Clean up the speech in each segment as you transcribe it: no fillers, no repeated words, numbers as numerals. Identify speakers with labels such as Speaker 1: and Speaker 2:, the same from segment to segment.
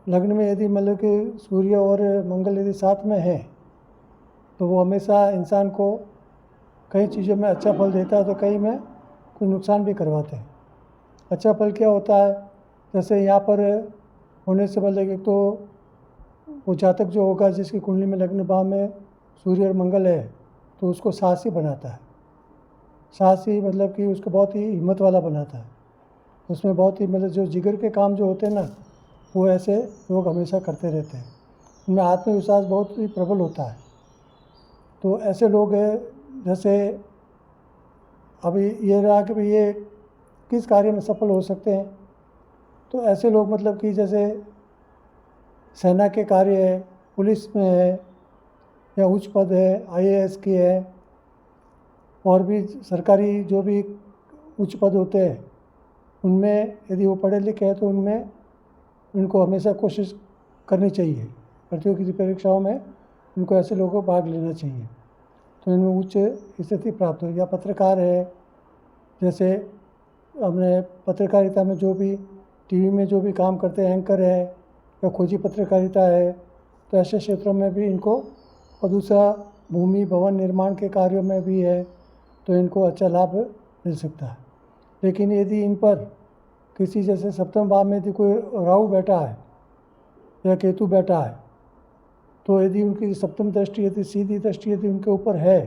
Speaker 1: लग्न में यदि मतलब कि सूर्य और मंगल यदि साथ में हैं तो वो हमेशा इंसान को कई चीज़ों में अच्छा फल देता है तो कई में कुछ नुकसान भी करवाते हैं। अच्छा फल क्या होता है, जैसे यहाँ पर होने से मतलब एक तो वो जातक जो होगा जिसकी कुंडली में लग्न भाव में सूर्य और मंगल है तो उसको साहसी बनाता है। साहसी मतलब कि उसको बहुत ही हिम्मत वाला बनाता है। उसमें बहुत ही मतलब जो जिगर के काम जो होते हैं ना वो ऐसे लोग हमेशा करते रहते हैं। उनमें आत्मविश्वास बहुत ही प्रबल होता है। तो ऐसे लोग हैं, जैसे अभी ये रहा कि भाई ये किस कार्य में सफल हो सकते हैं, तो ऐसे लोग मतलब कि जैसे सेना के कार्य है, पुलिस में है या उच्च पद है, आईएएस की है, और भी सरकारी जो भी उच्च पद होते हैं उनमें यदि वो पढ़े लिखे हैं तो उनमें उनको हमेशा कोशिश करनी चाहिए। प्रतियोगी परीक्षाओं में उनको ऐसे लोगों को भाग लेना चाहिए तो इनमें उच्च स्थिति प्राप्त हो। या पत्रकार है, जैसे हमने पत्रकारिता में जो भी टीवी में जो भी काम करते हैं, एंकर है या खोजी पत्रकारिता है, तो ऐसे क्षेत्रों में भी इनको, और दूसरा भूमि भवन निर्माण के कार्यों में भी है तो इनको अच्छा लाभ मिल सकता है। लेकिन यदि इन पर किसी जैसे सप्तम भाव में यदि कोई राहु बैठा है या केतु बैठा है तो यदि उनकी सप्तम दृष्टि यदि सीधी दृष्टि यदि उनके ऊपर है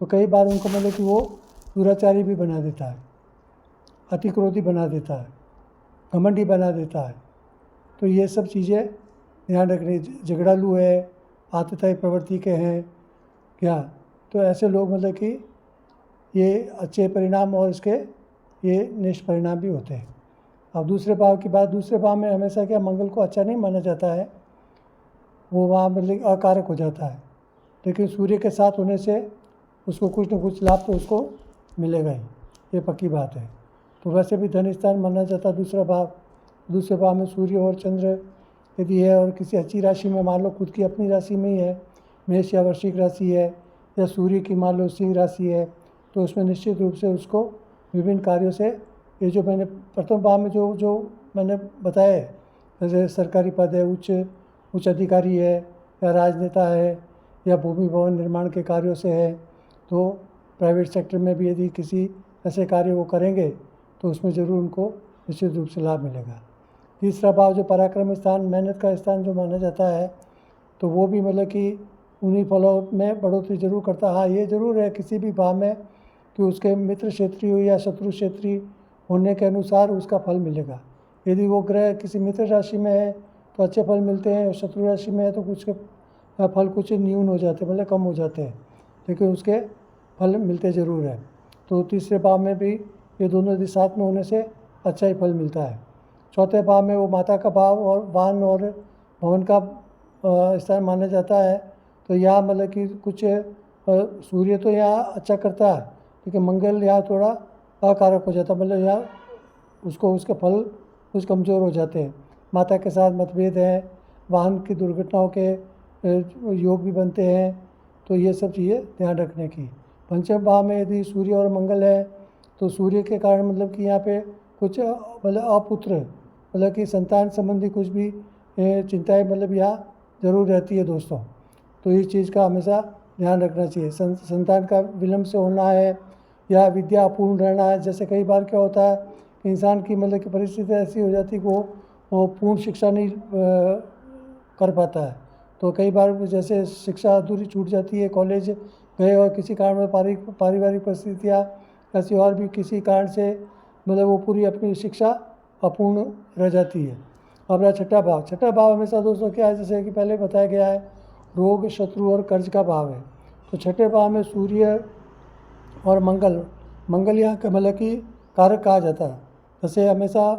Speaker 1: तो कई बार उनको मतलब कि वो दुराचारी भी बना देता है, अतिक्रोधी बना देता है, घमंडी बना देता है। तो ये सब चीज़ें ध्यान रखनी। झगड़ालू है, आतताई प्रवृत्ति के हैं क्या, तो ऐसे लोग मतलब कि ये अच्छे परिणाम और इसके ये निष्परिणाम भी होते हैं। अब दूसरे भाव की बात, दूसरे भाव में हमेशा क्या मंगल को अच्छा नहीं माना जाता है, वो वहाँ मतलब अकारक हो जाता है। लेकिन सूर्य के साथ होने से उसको कुछ न कुछ लाभ तो उसको मिलेगा ही, ये पक्की बात है। तो वैसे भी धन स्थान माना जाता है दूसरा भाव। दूसरे भाव में सूर्य और चंद्र यदि है और किसी अच्छी राशि में, मान लो खुद की अपनी राशि में ही है, मेष या वृश्चिक राशि है, या सूर्य की मान लो सिंह राशि है, तो उसमें निश्चित रूप से उसको विभिन्न कार्यों से, ये जो मैंने प्रथम भाव में जो मैंने बताया, जैसे सरकारी पद है, उच्च अधिकारी है, या राजनेता है, या भूमि भवन निर्माण के कार्यों से है, तो प्राइवेट सेक्टर में भी यदि किसी ऐसे कार्य वो करेंगे तो उसमें ज़रूर उनको निश्चित रूप से लाभ मिलेगा। तीसरा भाव जो पराक्रम स्थान, मेहनत का स्थान जो माना जाता है, तो वो भी मतलब कि उन्हीं फलों में बढ़ोतरी जरूर करता है। हाँ, ये ज़रूर है किसी भी भाव में कि उसके मित्र क्षेत्रीय हो या शत्रु क्षेत्रीय होने के अनुसार उसका फल मिलेगा। यदि वो ग्रह किसी मित्र राशि में है तो अच्छे फल मिलते हैं, और शत्रु राशि में है तो कुछ फल कुछ न्यून हो जाते हैं, मतलब कम हो जाते हैं, लेकिन उसके फल मिलते ज़रूर है। तो तीसरे भाव में भी ये दोनों यदि साथ में होने से अच्छा ही फल मिलता है। चौथे भाव में वो माता का भाव और वाहन और भवन का स्थान माना जाता है। तो यहाँ मतलब कि कुछ सूर्य तो यहाँ अच्छा करता है, लेकिन मंगल यहाँ थोड़ा अकारक हो जाता है, मतलब यहाँ उसको उसके फल कुछ कमज़ोर हो जाते हैं। माता के साथ मतभेद है, वाहन की दुर्घटनाओं के योग भी बनते हैं, तो ये सब चीज़ें ध्यान रखने की। पंचम भाव में यदि सूर्य और मंगल है तो सूर्य के कारण मतलब कि यहाँ पे कुछ मतलब अपुत्र, मतलब कि संतान संबंधी कुछ भी चिंताएं मतलब यहाँ ज़रूर रहती है दोस्तों। तो इस चीज़ का हमेशा ध्यान रखना चाहिए। संतान का विलम्ब से होना है या विद्या अपूर्ण रहना है। जैसे कई बार क्या होता है कि इंसान की मतलब कि परिस्थिति ऐसी हो जाती है कि वो पूर्ण शिक्षा नहीं कर पाता है। तो कई बार जैसे शिक्षा अधूरी छूट जाती है, कॉलेज गए और किसी कारण में पारिवारिक परिस्थितियाँ ऐसी और भी किसी कारण से मतलब वो पूरी अपनी शिक्षा अपूर्ण रह जाती है। अब छठा भाव हमेशा दोस्तों क्या है, जैसे कि पहले बताया गया है, रोग, शत्रु और कर्ज का भाव है। तो छठे भाव में सूर्य और मंगल यहाँ का मतलब कि कारक कहा जाता है। जैसे हमेशा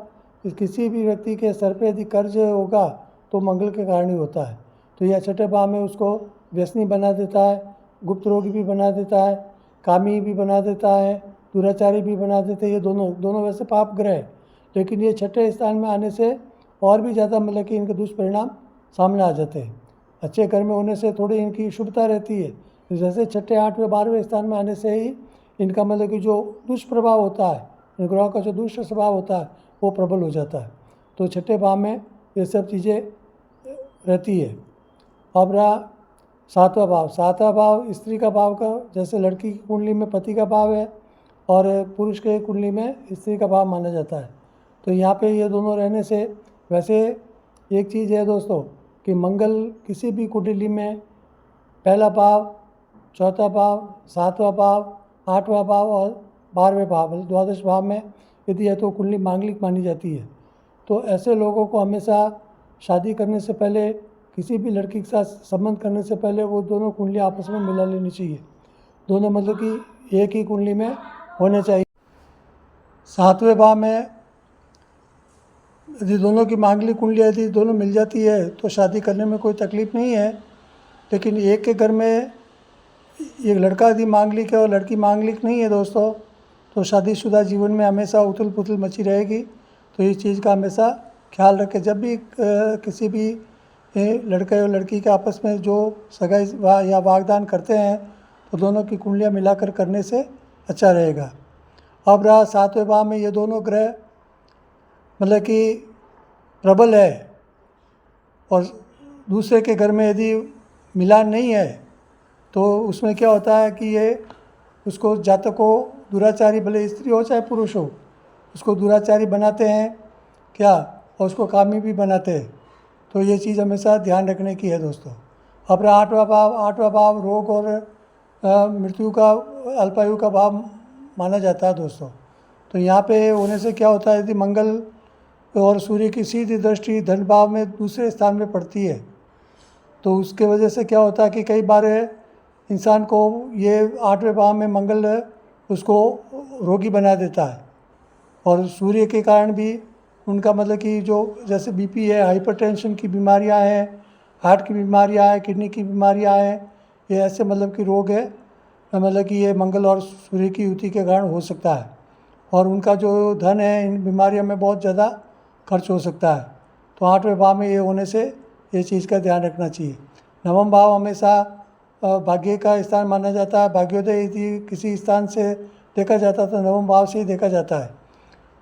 Speaker 1: किसी भी व्यक्ति के सर पे यदि कर्ज होगा तो मंगल के कारण ही होता है। तो यह छठे भाव में उसको व्यसनी बना देता है, गुप्त रोगी भी बना देता है, कामी भी बना देता है, दुराचारी भी बना देते हैं। ये दोनों वैसे पाप ग्रह है, लेकिन ये छठे स्थान में आने से और भी ज़्यादा मतलब कि इनके दुष्परिणाम सामने आ जाते हैं। अच्छे घर में होने से थोड़ी इनकी शुभता रहती है, तो जैसे छठे, 8वें, 12वें स्थान में आने से ही इनका मतलब कि जो दुष्प्रभाव होता है, इन ग्रहों का जो दुष्ट स्वभाव होता है वो प्रबल हो जाता है। तो छठे भाव में ये सब चीज़ें रहती है। अब रहा सातवां भाव। सातवां भाव स्त्री का भाव का, जैसे लड़की की कुंडली में पति का भाव है और पुरुष के कुंडली में स्त्री का भाव माना जाता है। तो यहाँ पे ये दोनों रहने से, वैसे एक चीज़ है दोस्तों कि मंगल किसी भी कुंडली में पहला भाव, चौथा भाव, सातवां भाव, आठवां भाव और 12वें भाव, द्वादश भाव में यदि है तो कुंडली मांगलिक मानी जाती है। तो ऐसे लोगों को हमेशा शादी करने से पहले, किसी भी लड़की के साथ संबंध करने से पहले वो दोनों कुंडली आपस में मिला लेनी चाहिए। दोनों मतलब कि एक ही कुंडली में होने चाहिए। सातवें भाव में यदि दोनों की मांगलिक कुंडली यदि दोनों मिल जाती है तो शादी करने में कोई तकलीफ़ नहीं है। लेकिन एक के घर में एक लड़का यदि मांगलिक है और लड़की मांगलिक नहीं है दोस्तों, तो शादीशुदा जीवन में हमेशा उथल पुथल मची रहेगी। तो इस चीज़ का हमेशा ख्याल रखें। जब भी किसी भी लड़के और लड़की के आपस में जो सगाई या वागदान करते हैं तो दोनों की कुंडलियाँ मिलाकर करने से अच्छा रहेगा। अब रहा सातवें भाव में ये दोनों ग्रह मतलब कि प्रबल है और दूसरे के घर में यदि मिलान नहीं है तो उसमें क्या होता है कि ये उसको जातक को दुराचारी, भले स्त्री हो चाहे पुरुष हो, उसको दुराचारी बनाते हैं क्या, और उसको कामी भी बनाते हैं। तो ये चीज़ हमेशा ध्यान रखने की है दोस्तों। अब रहा आठवां भाव। आठवां भाव रोग और मृत्यु का, अल्पायु का भाव माना जाता है दोस्तों। तो यहाँ पे होने से क्या होता है, यदि मंगल और सूर्य की सीधी दृष्टि धन भाव में दूसरे स्थान में पड़ती है तो उसके वजह से क्या होता है कि कई बार इंसान को ये आठवें भाव में मंगल उसको रोगी बना देता है। और सूर्य के कारण भी उनका मतलब कि जो जैसे बीपी है, हाइपरटेंशन की बीमारियां हैं, हार्ट की बीमारियां हैं, किडनी की बीमारियां हैं, ये ऐसे मतलब कि रोग है मतलब कि ये मंगल और सूर्य की युति के कारण हो सकता है। और उनका जो धन है इन बीमारियों में बहुत ज़्यादा खर्च हो सकता है। तो आठवें भाव में ये होने से ये चीज़ का ध्यान रखना चाहिए। नवम भाव हमेशा भाग्य का स्थान माना जाता है। भाग्योदय यदि किसी स्थान से देखा जाता है तो नवम भाव से ही देखा जाता है।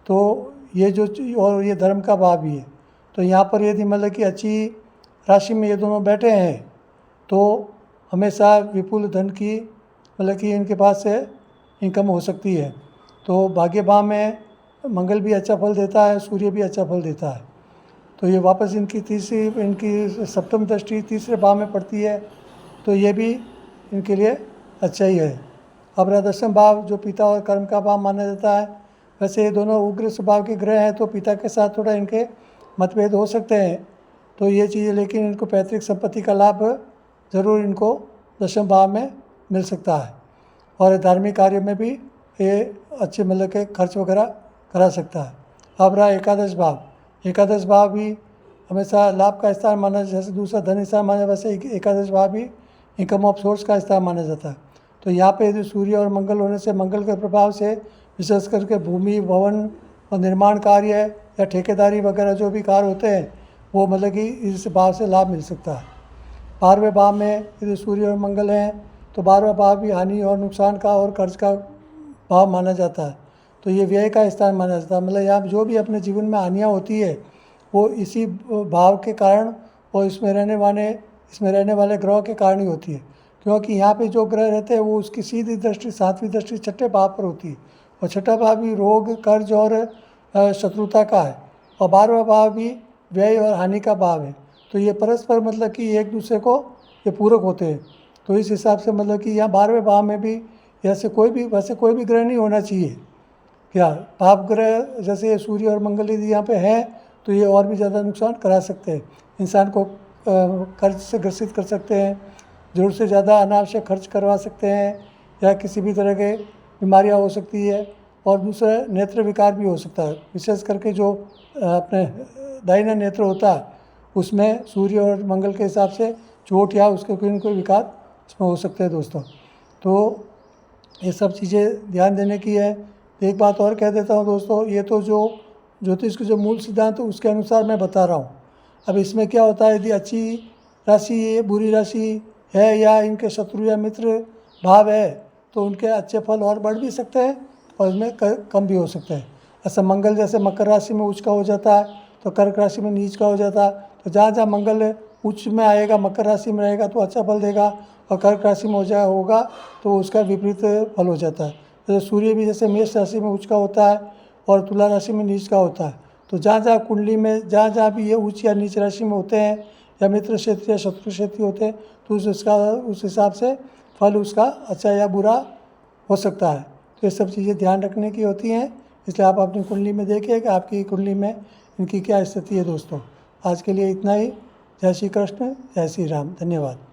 Speaker 1: तो ये जो, और ये धर्म का भाव भी है। तो यहाँ पर यदि मतलब कि अच्छी राशि में ये दोनों बैठे हैं तो हमेशा विपुल धन की मतलब कि इनके पास से इनकम हो सकती है। तो भाग्य भाव में मंगल भी अच्छा फल देता है, सूर्य भी अच्छा फल देता है। तो ये वापस इनकी सप्तम दृष्टि तीसरे भाव में पड़ती है तो ये भी इनके लिए अच्छा ही है। अब रहा दशम भाव जो पिता और कर्म का भाव माना जाता है। वैसे ये दोनों उग्र स्वभाव के ग्रह हैं तो पिता के साथ थोड़ा इनके मतभेद हो सकते हैं। तो ये चीज़ें, लेकिन इनको पैतृक संपत्ति का लाभ ज़रूर इनको दशम भाव में मिल सकता है। और धार्मिक कार्य में भी ये अच्छे मतलब के खर्च वगैरह करा सकता है। अब रहा एकादश भाव। एकादश भाव भी हमेशा लाभ का स्थान माना, जैसे दूसरा धन स्थान माना, वैसे एकादश भाव भी इनकम ऑफ सोर्स का स्थान माना जाता है। तो यहाँ पे यदि सूर्य और मंगल होने से, मंगल के प्रभाव से विशेष करके भूमि, भवन और निर्माण कार्य या ठेकेदारी वगैरह जो भी कार्य होते हैं वो मतलब कि इस भाव से लाभ मिल सकता है। 12वें भाव में यदि सूर्य और मंगल हैं तो 12वां भाव भी हानि और नुकसान का और कर्ज का भाव माना जाता है। तो ये व्यय का स्थान माना जाता है। मतलब यहाँ जो भी अपने जीवन में हानियाँ होती है वो इसी भाव के कारण और इसमें रहने वाले ग्रहों के कारण ही होती है। क्योंकि यहाँ पे जो ग्रह रहते हैं वो उसकी सीधी दृष्टि, सातवीं दृष्टि छठे भाव पर होती है और छठा भाव भी रोग, कर्ज और शत्रुता का है और 12वां भाव भी व्यय और हानि का भाव है। तो ये परस्पर मतलब कि एक दूसरे को ये पूरक होते हैं। तो इस हिसाब से मतलब कि यहाँ 12वें भाव में भी वैसे कोई भी ग्रह नहीं होना चाहिए। क्या पाप ग्रह जैसे ये सूर्य और मंगल यदि यहाँ पे हैं तो ये और भी ज़्यादा नुकसान करा सकते हैं, इंसान को कर्ज से ग्रसित कर सकते हैं, ज़रूरत से ज़्यादा अनावश्यक खर्च करवा सकते हैं या किसी भी तरह के बीमारियाँ हो सकती है। और दूसरा नेत्र विकार भी हो सकता है। विशेष करके जो अपने दाहिना नेत्र होता है उसमें सूर्य और मंगल के हिसाब से चोट या उसके कोई न कोई विकार इसमें हो सकते हैं दोस्तों। तो ये सब चीज़ें ध्यान देने की है। एक बात और कह देता हूँ दोस्तों, ये तो जो ज्योतिष के जो मूल सिद्धांत है उसके अनुसार मैं बता रहा हूँ। अब इसमें क्या होता है, यदि अच्छी राशि, बुरी राशि है या इनके शत्रु या मित्र भाव है तो उनके अच्छे फल और बढ़ भी सकते हैं और इसमें कम भी हो सकते हैं। ऐसा मंगल जैसे मकर राशि में उच्च का हो जाता है तो कर्क राशि में नीच का हो जाता। तो जहाँ जहाँ मंगल उच्च में आएगा, मकर राशि में रहेगा तो अच्छा फल देगा, और कर्क राशि में होगा तो उसका विपरीत फल हो जाता है। तो सूर्य भी जैसे मेष राशि में उच्च का होता है और तुला राशि में नीच का होता है। तो जहाँ जहाँ कुंडली में जहाँ जहाँ भी ये उच्च या नीच राशि में होते हैं, या मित्र क्षेत्र या शत्रु क्षेत्र होते हैं, तो उस हिसाब से फल उसका अच्छा या बुरा हो सकता है। तो ये सब चीज़ें ध्यान रखने की होती हैं, इसलिए आप अपनी कुंडली में देखिए कि आपकी कुंडली में इनकी क्या स्थिति है। दोस्तों, आज के लिए इतना ही। जय श्री कृष्ण, जय श्री राम, धन्यवाद।